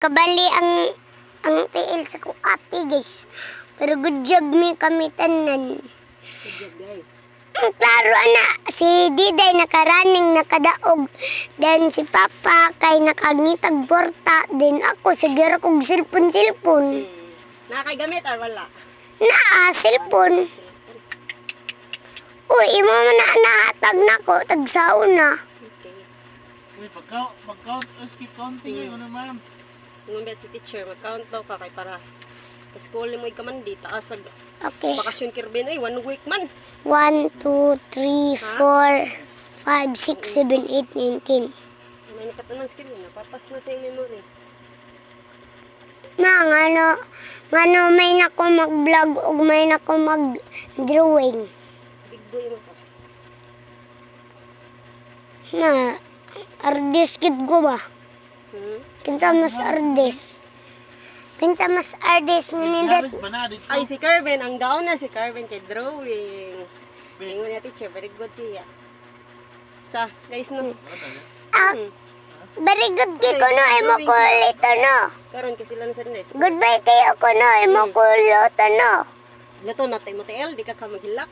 kabali ang tiil sa kuati, guys. Pero good job mi kami tanan. Good job, guys. Klaro na, si Diday nakaraning nakadaog. Then si Papa kay nakangitag porta. Then ako siguro kong silpon-silpon. Nakakagamit or wala? Silpon. Uy, imo man na nahatag na ko, tagsauna. Okay. Uy, pag-count, skip counting ngayon naman. Kung si teacher, mag-count daw ka kay para ka-school mo ka man di, taasag Okay. bakasyon kirbin, 1 week man. 1, 2, 3, 4, 5, 6, 7, 8, 9, 10. May nakatunang screen, napapas na sa yung memory. Ngano may nako mag-vlog ug may nako mag-drawing. Big boy mo ka. Ardes gid ko ba? Kinsa mas ardes? Kinsa mas ardes nindot? Ay, si Carven, ang gaon na si Carven kay drawing. Ingon niya teacher, very good siya. Sa, guys, no? Very good kay ko no, imo kulit no. Karon kasi sila na sa nes. Goodbye kayo ko no, imo kulit no. Lato na tayo mo TL, di ka maghilak.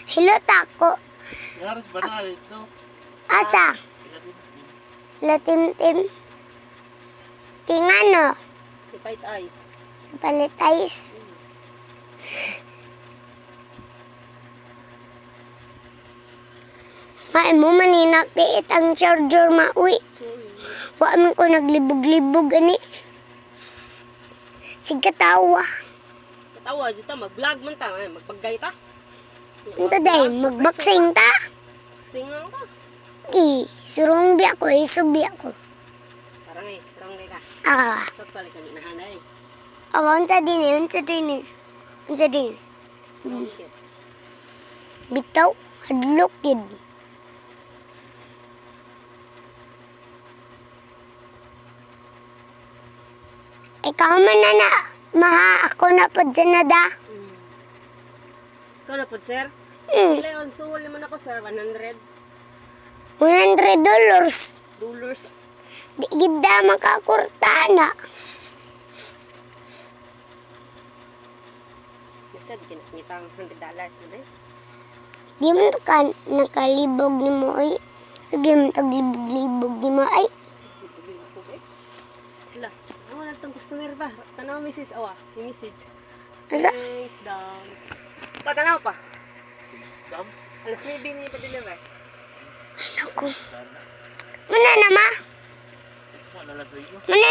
Hilota ko. Yaros banal ito. Asa? Latim-tim. Tingano. Si Fight Eyes. Palit ice. Ay mo maninak diit ang charger mauwi. Sorry. Wa man ko naglibog-libog ani. Sige tawa. Katawa, dito mag-vlog man ta, magpaggay ta. Unsa day magbaksing ta? Singaw ka. Surong bi ako, isubi ako. Parang strong ka. Tot balik ka ginahanay. Unsa din. Unsa din. Strong kid. Bitaw, hadlok gid. Ikaw man na maha ako na pod nada. Ikaw na po, sir? Leon, suhuli mo na ko, sir. 100 $100. dollars. Di gida makakurtana. Nasa, di kinakita ang $100 na rin. Di man to ka nakalibog ni mo ay. Sige man taglibog-libog ni mo ay. Hala, ako na itong customer ba? Tanaw, Mrs. Awa, yung message. Asa? Thanks, dams. Patanaw pa. Dam? Alas 9 ni pa-deliver. Ano ko? Muna na ma? Wala lang sa iyo. Muna